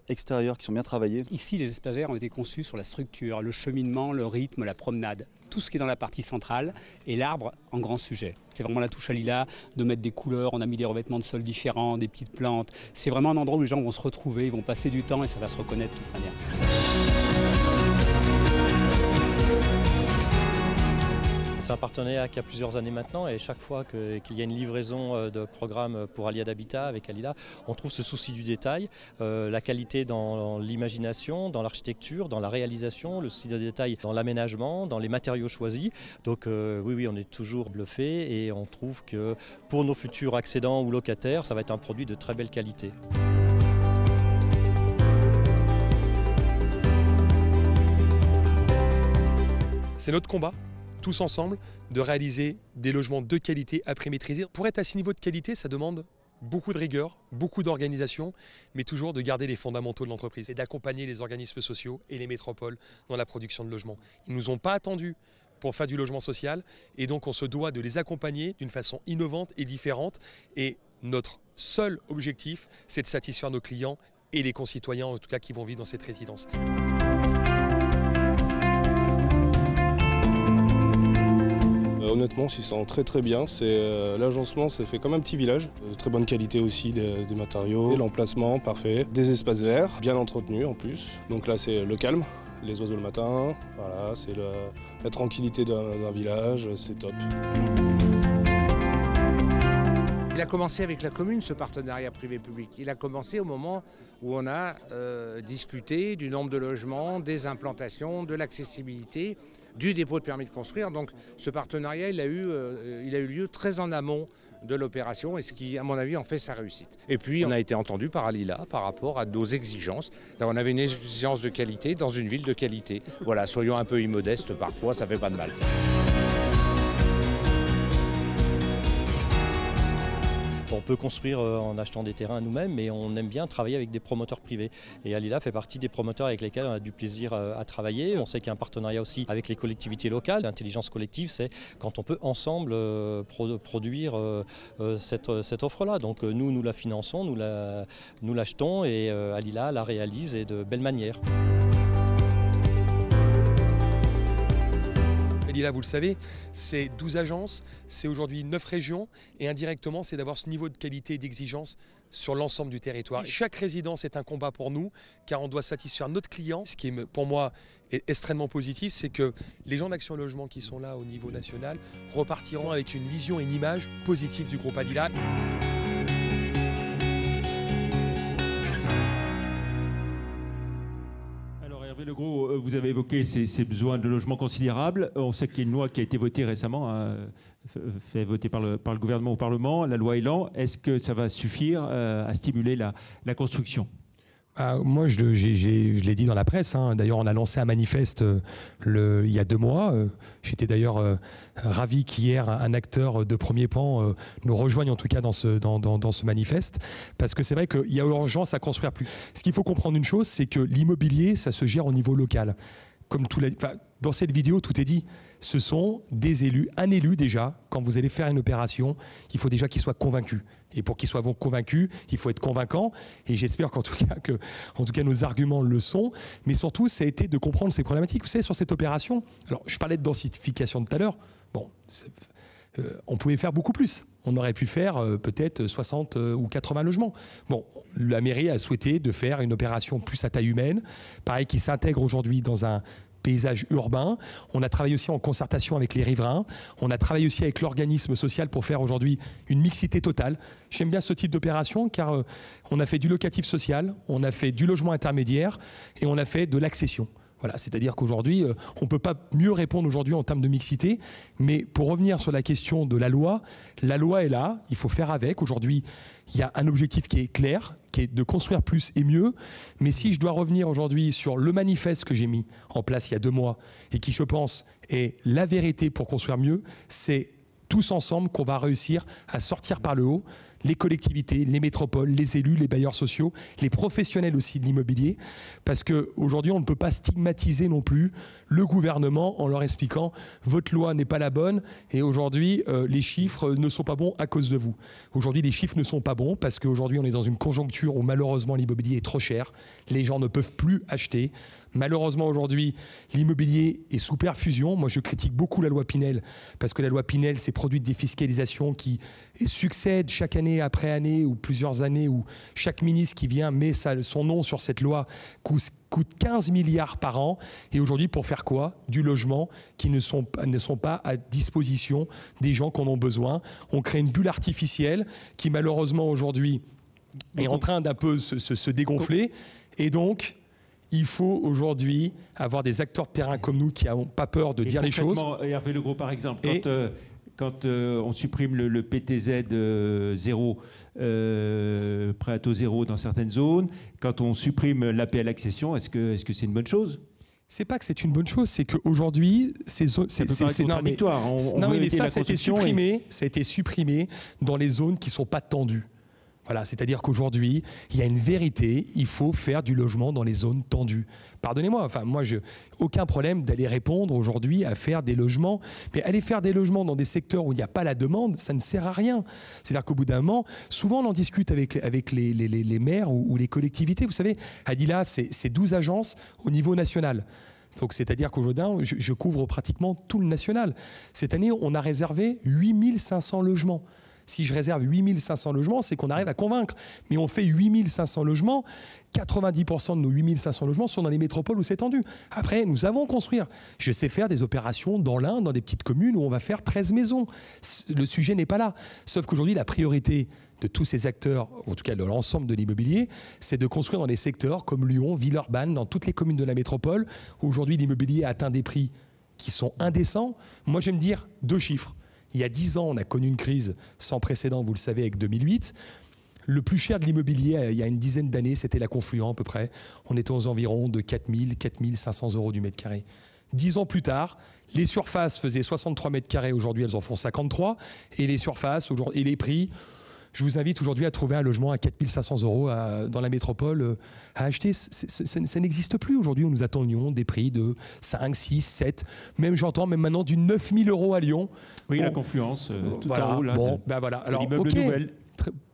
[SPEAKER 16] extérieurs qui sont bien travaillés.
[SPEAKER 17] Ici, les espaces verts ont été conçus sur la structure, le cheminement, le rythme, la promenade. Tout ce qui est dans la partie centrale et l'arbre en grand sujet. C'est vraiment la touche à Lila de mettre des couleurs, on a mis des revêtements de sol différents, des petites plantes. C'est vraiment un endroit où les gens vont se retrouver, ils vont passer du temps et ça va se reconnaître de toute manière.
[SPEAKER 4] C'est un partenariat qui a plusieurs années maintenant et chaque fois qu'il y a une livraison de programmes pour Aliade Habitat avec Alila, on trouve ce souci du détail, la qualité dans l'imagination, dans l'architecture, dans la réalisation, le souci du détail dans l'aménagement, dans les matériaux choisis. Donc oui, on est toujours bluffé et on trouve que pour nos futurs accédants ou locataires, ça va être un produit de très belle qualité.
[SPEAKER 2] C'est notre combat, tous ensemble, de réaliser des logements de qualité à prix maîtrisé. Pour être à ce niveau de qualité, ça demande beaucoup de rigueur, beaucoup d'organisation, mais toujours de garder les fondamentaux de l'entreprise et d'accompagner les organismes sociaux et les métropoles dans la production de logements. Ils ne nous ont pas attendus pour faire du logement social et donc on se doit de les accompagner d'une façon innovante et différente. Et notre seul objectif, c'est de satisfaire nos clients et les concitoyens en tout cas qui vont vivre dans cette résidence.
[SPEAKER 18] Honnêtement, on s'y sent très bien. L'agencement, c'est fait comme un petit village. De très bonne qualité aussi des matériaux, l'emplacement parfait, des espaces verts, bien entretenus en plus. Donc là, c'est le calme, les oiseaux le matin, voilà, c'est la tranquillité d'un village, c'est top.
[SPEAKER 19] Il a commencé avec la commune, ce partenariat privé-public. Il a commencé au moment où on a discuté du nombre de logements, des implantations, de l'accessibilité, du dépôt de permis de construire. Donc ce partenariat, il a eu lieu très en amont de l'opération et ce qui, à mon avis, en fait sa réussite. Et puis on a été entendu par Alila par rapport à nos exigences. On avait une exigence de qualité dans une ville de qualité. Voilà, soyons un peu immodestes parfois, ça fait pas de mal.
[SPEAKER 4] On peut construire en achetant des terrains nous-mêmes, mais on aime bien travailler avec des promoteurs privés. Et Alila fait partie des promoteurs avec lesquels on a du plaisir à travailler. On sait qu'il y a un partenariat aussi avec les collectivités locales. L'intelligence collective, c'est quand on peut ensemble produire cette offre-là. Donc nous la finançons, nous l'achetons et Alila la réalise et de belle manière.
[SPEAKER 2] Alila, vous le savez, c'est 12 agences, c'est aujourd'hui 9 régions et indirectement, c'est d'avoir ce niveau de qualité et d'exigence sur l'ensemble du territoire. Chaque résidence est un combat pour nous car on doit satisfaire notre client. Ce qui est pour moi est extrêmement positif, c'est que les gens d'Action Logement qui sont là au niveau national repartiront avec une vision et une image positive du groupe Alila.
[SPEAKER 1] Legros, vous avez évoqué ces besoins de logement considérables. On sait qu'il y a une loi qui a été votée récemment, fait voter par le gouvernement au Parlement, la loi Elan. Est-ce que ça va suffire à stimuler la construction ?
[SPEAKER 2] Moi, je l'ai dit dans la presse. D'ailleurs, on a lancé un manifeste il y a 2 mois. J'étais d'ailleurs ravi qu'hier, un acteur de premier plan nous rejoigne en tout cas dans ce manifeste. Parce que c'est vrai qu'il y a urgence à construire plus. Ce qu'il faut comprendre une chose, c'est que l'immobilier, ça se gère au niveau local. Comme dans cette vidéo, tout est dit. Ce sont des élus, un élu déjà, quand vous allez faire une opération, il faut déjà qu'il soit convaincu. Et pour qu'il soit convaincu, il faut être convaincant. Et j'espère qu'en tout cas, nos arguments le sont. Mais surtout, ça a été de comprendre ces problématiques. Vous savez, sur cette opération, alors je parlais de densification tout à l'heure. Bon, on pouvait faire beaucoup plus. On aurait pu faire peut-être 60 ou 80 logements. Bon, la mairie a souhaité de faire une opération plus à taille humaine, pareil, qui s'intègre aujourd'hui dans un paysage urbain. On a travaillé aussi en concertation avec les riverains. On a travaillé aussi avec l'organisme social pour faire aujourd'hui une mixité totale. J'aime bien ce type d'opération car on a fait du locatif social, on a fait du logement intermédiaire et on a fait de l'accession. Voilà, c'est-à-dire qu'aujourd'hui, on ne peut pas mieux répondre aujourd'hui en termes de mixité. Mais pour revenir sur la question de la loi est là, il faut faire avec. Aujourd'hui, il y a un objectif qui est clair, qui est de construire plus et mieux. Mais si je dois revenir aujourd'hui sur le manifeste que j'ai mis en place il y a 2 mois et qui, je pense, est la vérité pour construire mieux, c'est tous ensemble qu'on va réussir à sortir par le haut les collectivités, les métropoles, les élus, les bailleurs sociaux, les professionnels aussi de l'immobilier, parce qu'aujourd'hui, on ne peut pas stigmatiser non plus le gouvernement en leur expliquant « votre loi n'est pas la bonne et aujourd'hui, les chiffres ne sont pas bons à cause de vous ». Aujourd'hui, les chiffres ne sont pas bons parce qu'aujourd'hui, on est dans une conjoncture où malheureusement, l'immobilier est trop cher, les gens ne peuvent plus acheter. Malheureusement, aujourd'hui, l'immobilier est sous perfusion. Moi, je critique beaucoup la loi Pinel parce que la loi Pinel, c'est produit de défiscalisation qui succède chaque année après année ou plusieurs années où chaque ministre qui vient met son nom sur cette loi coûte 15 milliards par an. Et aujourd'hui, pour faire quoi? Du logement qui ne sont pas à disposition des gens qui en ont besoin. On crée une bulle artificielle qui, malheureusement, aujourd'hui, est en train d'un peu se dégonfler. Et donc, il faut aujourd'hui avoir des acteurs de terrain comme nous qui n'ont pas peur de dire les choses.
[SPEAKER 1] Hervé Legros, par exemple, quand on supprime le PTZ 0, prêt à taux zéro dans certaines zones, quand on supprime l'APL accession, est-ce que c'est une bonne chose?
[SPEAKER 2] C'est pas que c'est une bonne chose, c'est qu'aujourd'hui, c'est
[SPEAKER 1] contradictoire.
[SPEAKER 2] Non, mais ça a été supprimé dans les zones qui ne sont pas tendues. Voilà, c'est-à-dire qu'aujourd'hui, il y a une vérité, il faut faire du logement dans les zones tendues. Pardonnez-moi, enfin, moi, aucun problème d'aller répondre aujourd'hui à faire des logements, mais aller faire des logements dans des secteurs où il n'y a pas la demande, ça ne sert à rien. C'est-à-dire qu'au bout d'un moment, souvent on en discute avec les maires ou les collectivités. Vous savez, Adila, c'est 12 agences au niveau national. Donc, c'est-à-dire qu'aujourd'hui, je couvre pratiquement tout le national. Cette année, on a réservé 8500 logements. Si je réserve 8500 logements, c'est qu'on arrive à convaincre. Mais on fait 8500 logements, 90% de nos 8500 logements sont dans les métropoles où c'est tendu. Après, nous avons construire. Je sais faire des opérations dans l'Ain, dans des petites communes où on va faire 13 maisons. Le sujet n'est pas là. Sauf qu'aujourd'hui, la priorité de tous ces acteurs, en tout cas de l'ensemble de l'immobilier, c'est de construire dans des secteurs comme Lyon, Villeurbanne, dans toutes les communes de la métropole, où aujourd'hui l'immobilier atteint des prix qui sont indécents. Moi, j'aime dire 2 chiffres. Il y a 10 ans, on a connu une crise sans précédent, vous le savez, avec 2008. Le plus cher de l'immobilier, il y a une dizaine d'années, c'était la Confluent à peu près. On était aux environs de 4 000, 4 500 euros du mètre carré. 10 ans plus tard, les surfaces faisaient 63 mètres carrés. Aujourd'hui, elles en font 53. Et les surfaces et les prix... Je vous invite aujourd'hui à trouver un logement à 4 500 euros dans la métropole à acheter. Ça n'existe plus aujourd'hui. Nous attendions des prix de 5, 6, 7. Même, j'entends, même maintenant, du 9 000 euros à Lyon.
[SPEAKER 1] Oui, bon, la Confluence, tout
[SPEAKER 2] voilà,
[SPEAKER 1] en haut. Là,
[SPEAKER 2] bon, ben voilà. Alors,
[SPEAKER 1] l'immeuble nouvelle.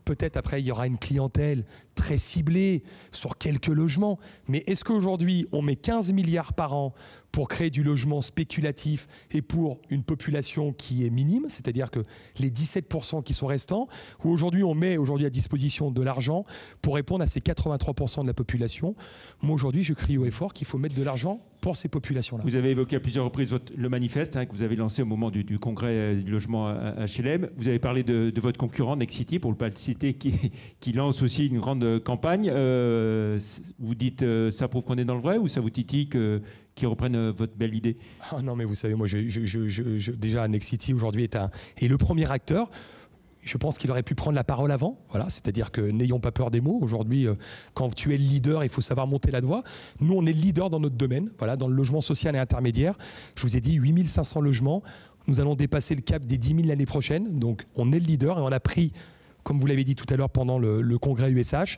[SPEAKER 2] Peut-être après, il y aura une clientèle très ciblée sur quelques logements. Mais est-ce qu'aujourd'hui, on met 15 milliards par an pour créer du logement spéculatif et pour une population qui est minime, c'est-à-dire que les 17% qui sont restants, ou aujourd'hui on met à disposition de l'argent pour répondre à ces 83% de la population? Moi aujourd'hui, je crie haut et fort qu'il faut mettre de l'argent pour ces populations-là.
[SPEAKER 1] Vous avez évoqué à plusieurs reprises le manifeste que vous avez lancé au moment du congrès du logement à HLM. Vous avez parlé de votre concurrent Nexity, pour ne pas le citer, qui lance aussi une grande campagne. Vous dites ça prouve qu'on est dans le vrai, ou ça vous titille qui reprennent votre belle idée?
[SPEAKER 2] Non, mais vous savez, moi, déjà, Nexity aujourd'hui est le premier acteur. Je pense qu'il aurait pu prendre la parole avant. Voilà, c'est-à-dire que n'ayons pas peur des mots. Aujourd'hui, quand tu es le leader, il faut savoir monter la voix. Nous, on est le leader dans notre domaine, voilà, dans le logement social et intermédiaire. Je vous ai dit 8500 logements. Nous allons dépasser le cap des 10 000 l'année prochaine. Donc, on est le leader et on a pris, comme vous l'avez dit tout à l'heure pendant le congrès USH.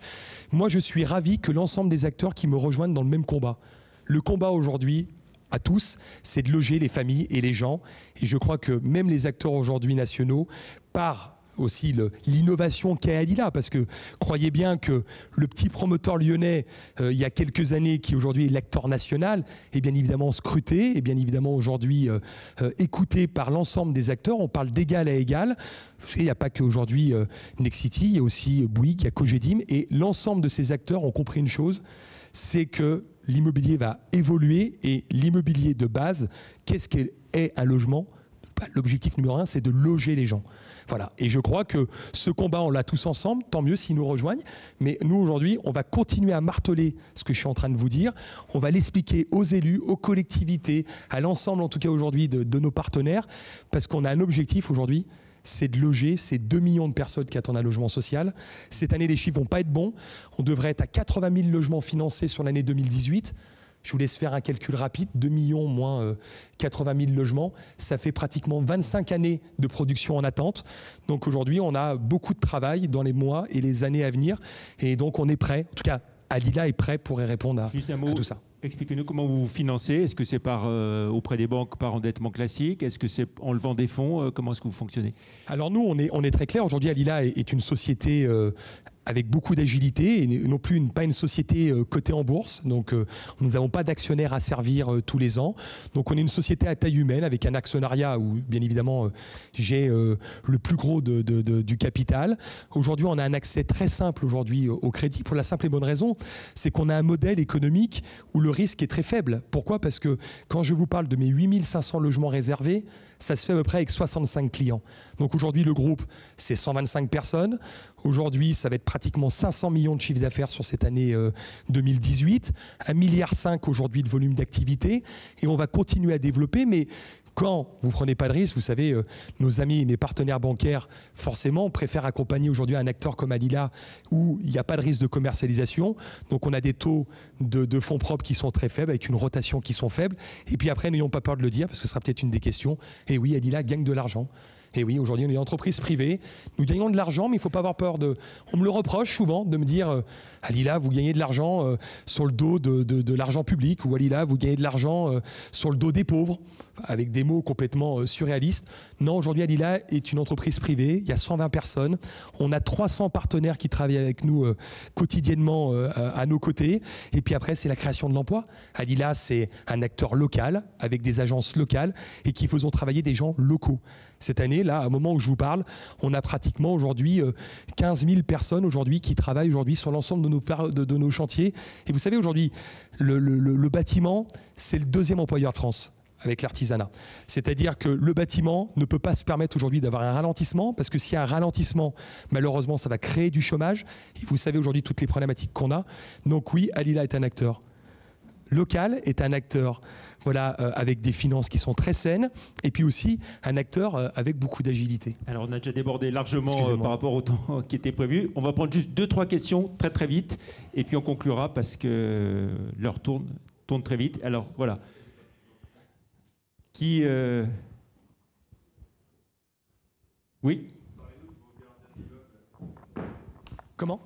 [SPEAKER 2] Moi, je suis ravi que l'ensemble des acteurs qui me rejoignent dans le même combat. Le combat aujourd'hui, à tous, c'est de loger les familles et les gens. Et je crois que même les acteurs aujourd'hui nationaux, par aussi l'innovation qu'est Adila, parce que croyez bien que le petit promoteur lyonnais, il y a quelques années, qui aujourd'hui est l'acteur national, est bien évidemment scruté, et bien évidemment aujourd'hui écouté par l'ensemble des acteurs. On parle d'égal à égal. Vous savez, il n'y a pas qu'aujourd'hui Nexity, il y a aussi Bouygues, il y a Cogedim, et l'ensemble de ces acteurs ont compris une chose, c'est que l'immobilier va évoluer, et l'immobilier de base, qu'est-ce qu'est un logement? L'objectif numéro 1, c'est de loger les gens. Voilà. Et je crois que ce combat, on l'a tous ensemble, tant mieux s'ils nous rejoignent. Mais nous, aujourd'hui, on va continuer à marteler ce que je suis en train de vous dire. On va l'expliquer aux élus, aux collectivités, à l'ensemble, en tout cas aujourd'hui, de nos partenaires, parce qu'on a un objectif aujourd'hui, c'est de loger ces 2 millions de personnes qui attendent un logement social. Cette année, les chiffres ne vont pas être bons. On devrait être à 80 000 logements financés sur l'année 2018. Je vous laisse faire un calcul rapide, 2 millions moins 80 000 logements, ça fait pratiquement 25 années de production en attente. Donc aujourd'hui, on a beaucoup de travail dans les mois et les années à venir. Et donc on est prêt, en tout cas Adila est prêt pour y répondre à tout ça.
[SPEAKER 1] Expliquez-nous comment vous vous financez. Est-ce que c'est auprès des banques par endettement classique? Est-ce que c'est en levant des fonds? Comment est-ce que vous fonctionnez?
[SPEAKER 2] Alors nous, on est très clair. Aujourd'hui, Adila est une société avec beaucoup d'agilité et non plus pas une société cotée en bourse. Donc nous n'avons pas d'actionnaires à servir tous les ans. Donc on est une société à taille humaine avec un actionnariat où bien évidemment j'ai le plus gros du capital. Aujourd'hui on a un accès très simple aujourd'hui au crédit pour la simple et bonne raison, c'est qu'on a un modèle économique où le risque est très faible. Pourquoi ? Parce que quand je vous parle de mes 8500 logements réservés, ça se fait à peu près avec 65 clients. Donc aujourd'hui, le groupe, c'est 125 personnes. Aujourd'hui, ça va être pratiquement 500 millions de chiffre d'affaires sur cette année 2018. 1,5 milliard aujourd'hui de volume d'activité. Et on va continuer à développer, mais quand vous ne prenez pas de risque, vous savez, nos amis et mes partenaires bancaires, forcément, préfèrent accompagner aujourd'hui un acteur comme Alila où il n'y a pas de risque de commercialisation. Donc on a des taux de fonds propres qui sont très faibles, avec une rotation qui sont faibles. Et puis après, n'ayons pas peur de le dire, parce que ce sera peut-être une des questions. Et oui, Alila gagne de l'argent. Et oui, aujourd'hui, on est une entreprise privée. Nous gagnons de l'argent, mais il ne faut pas avoir peur de... On me le reproche souvent de me dire « Alila, vous gagnez de l'argent sur le dos de l'argent public » ou « Alila, vous gagnez de l'argent sur le dos des pauvres » avec des mots complètement surréalistes. Non, aujourd'hui, Alila est une entreprise privée. Il y a 120 personnes. On a 300 partenaires qui travaillent avec nous quotidiennement à nos côtés. Et puis après, c'est la création de l'emploi. Alila, c'est un acteur local avec des agences locales et qui faisons travailler des gens locaux. Cette année, là, à un moment où je vous parle, on a pratiquement aujourd'hui 15 000 personnes aujourd'hui qui travaillent aujourd'hui sur l'ensemble de nos chantiers. Et vous savez, aujourd'hui, le bâtiment, c'est le deuxième employeur de France avec l'artisanat. C'est-à-dire que le bâtiment ne peut pas se permettre aujourd'hui d'avoir un ralentissement, parce que s'il y a un ralentissement, malheureusement, ça va créer du chômage. Et vous savez aujourd'hui toutes les problématiques qu'on a. Donc oui, Alila est un acteur local, est un acteur avec des finances qui sont très saines, et puis aussi un acteur avec beaucoup d'agilité.
[SPEAKER 1] Alors on a déjà débordé largement par rapport au temps qui était prévu. On va prendre juste 2-3 questions très très vite, et puis on conclura parce que l'heure tourne très vite. Alors voilà. Qui... Oui.
[SPEAKER 2] Comment ?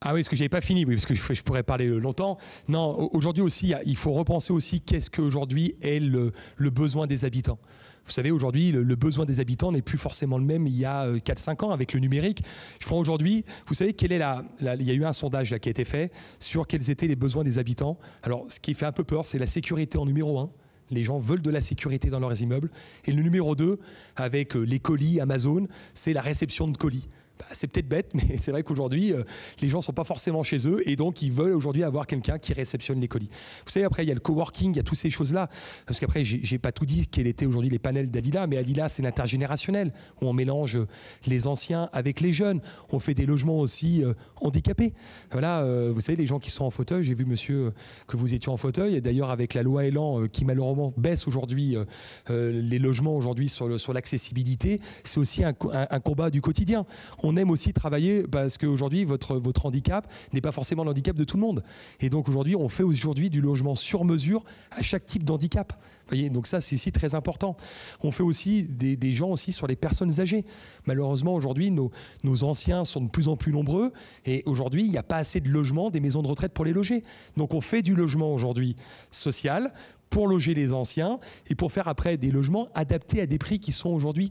[SPEAKER 2] Ah oui, parce que je n'avais pas fini, oui, parce que je pourrais parler longtemps. Non, aujourd'hui aussi, il faut repenser aussi qu'est-ce qu'aujourd'hui est le besoin des habitants. Vous savez, aujourd'hui, le besoin des habitants n'est plus forcément le même il y a 4-5 ans avec le numérique. Je prends aujourd'hui, vous savez, il y a eu un sondage là, qui a été fait sur quels étaient les besoins des habitants. Alors, ce qui fait un peu peur, c'est la sécurité en numéro 1. Les gens veulent de la sécurité dans leurs immeubles. Et le numéro 2, avec les colis Amazon, c'est la réception de colis. C'est peut-être bête, mais c'est vrai qu'aujourd'hui, les gens ne sont pas forcément chez eux et donc ils veulent aujourd'hui avoir quelqu'un qui réceptionne les colis. Vous savez, après, il y a le coworking, il y a toutes ces choses-là. Parce qu'après, je n'ai pas tout dit quels étaient aujourd'hui les panels d'Alila, mais Alila, c'est l'intergénérationnel, où on mélange les anciens avec les jeunes. On fait des logements aussi handicapés. Voilà, vous savez, les gens qui sont en fauteuil, j'ai vu, monsieur, que vous étiez en fauteuil, et d'ailleurs, avec la loi Elan, qui malheureusement baisse aujourd'hui les logements aujourd'hui sur l'accessibilité, c'est aussi un combat du quotidien. On aime aussi travailler parce qu'aujourd'hui, votre handicap n'est pas forcément le handicap de tout le monde. Et donc aujourd'hui, on fait aujourd'hui du logement sur mesure à chaque type d'handicap. Vous voyez, donc ça, c'est ici très important. On fait aussi des gens aussi sur les personnes âgées. Malheureusement, aujourd'hui, nos anciens sont de plus en plus nombreux et aujourd'hui, il n'y a pas assez de logements, des maisons de retraite pour les loger. Donc on fait du logement aujourd'hui social pour loger les anciens et pour faire après des logements adaptés à des prix qui sont aujourd'hui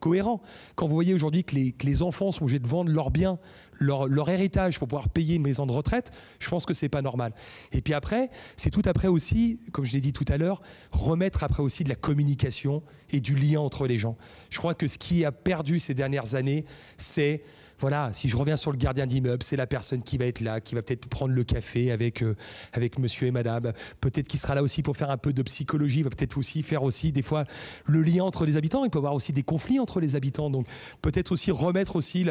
[SPEAKER 2] cohérent. Quand vous voyez aujourd'hui que les enfants sont obligés de vendre leurs biens, leur héritage pour pouvoir payer une maison de retraite, je pense que c'est pas normal. Et puis après, c'est tout après aussi, comme je l'ai dit tout à l'heure, remettre après aussi de la communication et du lien entre les gens. Je crois que ce qui a perdu ces dernières années, c'est voilà, si je reviens sur le gardien d'immeuble, c'est la personne qui va être là, qui va peut-être prendre le café avec monsieur et madame, peut-être qui sera là aussi pour faire un peu de psychologie, va peut-être aussi faire aussi des fois le lien entre les habitants. Il peut y avoir aussi des conflits entre les habitants, donc peut-être aussi remettre aussi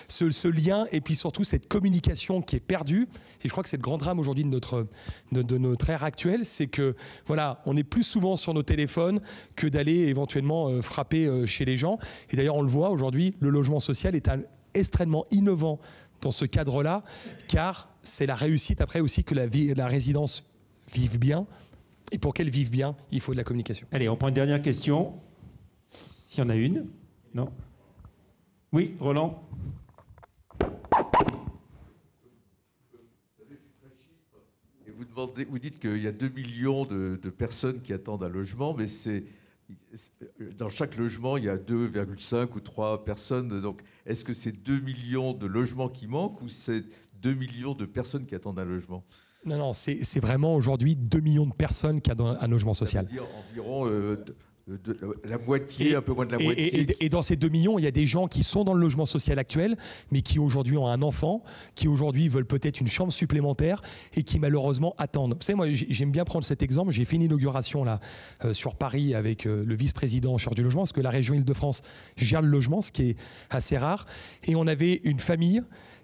[SPEAKER 2] ce lien et puis surtout cette communication qui est perdue. Et je crois que c'est le grand drame aujourd'hui de notre ère actuelle, c'est que voilà, on est plus souvent sur nos téléphones que d'aller éventuellement frapper chez les gens. Et d'ailleurs, on le voit aujourd'hui, le logement social est extrêmement innovant dans ce cadre-là, car c'est la réussite après aussi que la résidence vive bien. Et pour qu'elle vive bien, il faut de la communication.
[SPEAKER 1] Allez, on prend une dernière question. S'il y en a une. Non ? Oui, Roland ?
[SPEAKER 20] Vous dites qu'il y a 2 millions de personnes qui attendent un logement, mais c'est dans chaque logement, il y a 2,5 ou 3 personnes. Donc, est-ce que c'est 2 millions de logements qui manquent ou c'est 2 millions de personnes qui attendent un logement?
[SPEAKER 2] Non, c'est vraiment aujourd'hui 2 millions de personnes qui attendent un logement social.
[SPEAKER 20] Ça veut dire environ la moitié, un peu moins de la moitié.
[SPEAKER 2] Et dans ces 2 millions, il y a des gens qui sont dans le logement social actuel, mais qui aujourd'hui ont un enfant, qui aujourd'hui veulent peut-être une chambre supplémentaire et qui malheureusement attendent. Vous savez, moi, j'aime bien prendre cet exemple. J'ai fait une inauguration là, sur Paris avec le vice-président en charge du logement, parce que la région Île-de-France gère le logement, ce qui est assez rare. Et on avait une famille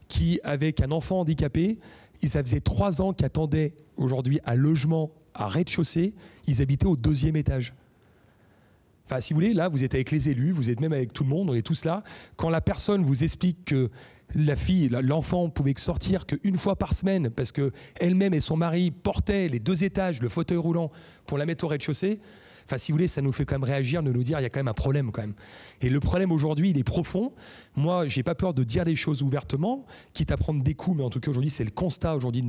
[SPEAKER 2] qui, avec un enfant handicapé, ça faisait 3 ans qu'ils attendaient aujourd'hui un logement à rez-de-chaussée. Ils habitaient au 2e étage. Enfin, si vous voulez, là, vous êtes avec les élus, vous êtes même avec tout le monde, on est tous là. Quand la personne vous explique que la fille, l'enfant pouvait sortir qu'une fois par semaine parce qu'elle-même et son mari portaient les 2 étages, le fauteuil roulant, pour la mettre au rez-de-chaussée, enfin, si vous voulez, ça nous fait quand même réagir, de nous dire il y a quand même un problème quand même. Et le problème aujourd'hui, il est profond. Moi, j'ai pas peur de dire des choses ouvertement, quitte à prendre des coups, mais en tout cas aujourd'hui, c'est le constat aujourd'hui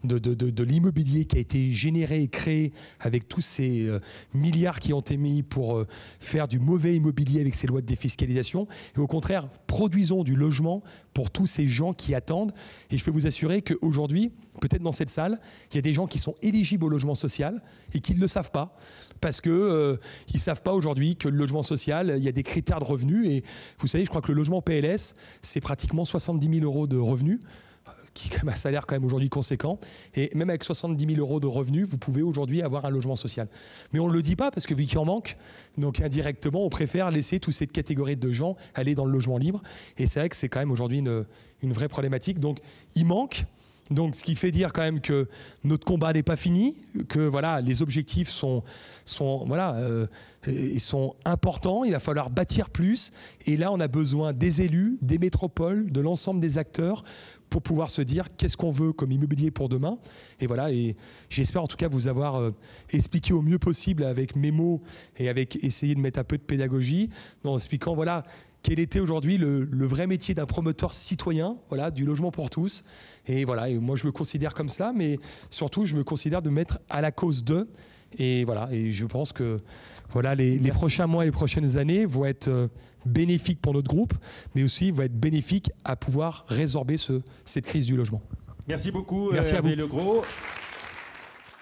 [SPEAKER 2] de l'immobilier qui a été généré et créé avec tous ces milliards qui ont été mis pour faire du mauvais immobilier avec ces lois de défiscalisation. Et au contraire, produisons du logement pour tous ces gens qui attendent. Et je peux vous assurer qu'aujourd'hui, peut-être dans cette salle, il y a des gens qui sont éligibles au logement social et qui ne le savent pas. Parce qu'ils ne savent pas aujourd'hui que le logement social, il y a des critères de revenus. Et vous savez, je crois que le logement PLS, c'est pratiquement 70 000 € de revenus, qui est quand même un salaire quand même aujourd'hui conséquent. Et même avec 70 000 € de revenus, vous pouvez aujourd'hui avoir un logement social. Mais on ne le dit pas parce que vu qu'il en manque, donc indirectement, on préfère laisser toute cette catégorie de gens aller dans le logement libre. Et c'est vrai que c'est quand même aujourd'hui une vraie problématique. Donc il manque. Donc, ce qui fait dire quand même que notre combat n'est pas fini, que voilà, les objectifs sont importants. Il va falloir bâtir plus. Et là, on a besoin des élus, des métropoles, de l'ensemble des acteurs pour pouvoir se dire qu'est-ce qu'on veut comme immobilier pour demain. Et voilà. Et j'espère en tout cas vous avoir expliqué au mieux possible avec mes mots et avec essayer de mettre un peu de pédagogie en expliquant voilà. Quel était aujourd'hui le vrai métier d'un promoteur citoyen, voilà, du logement pour tous. Et voilà, et moi je me considère comme cela, mais surtout je me considère de mettre à la cause d'eux. Et voilà, et je pense que voilà, les prochains mois et les prochaines années vont être bénéfiques pour notre groupe, mais aussi vont être bénéfiques à pouvoir résorber cette crise du logement.
[SPEAKER 1] Merci beaucoup,
[SPEAKER 2] Merci à vous.
[SPEAKER 1] Hervé Legros.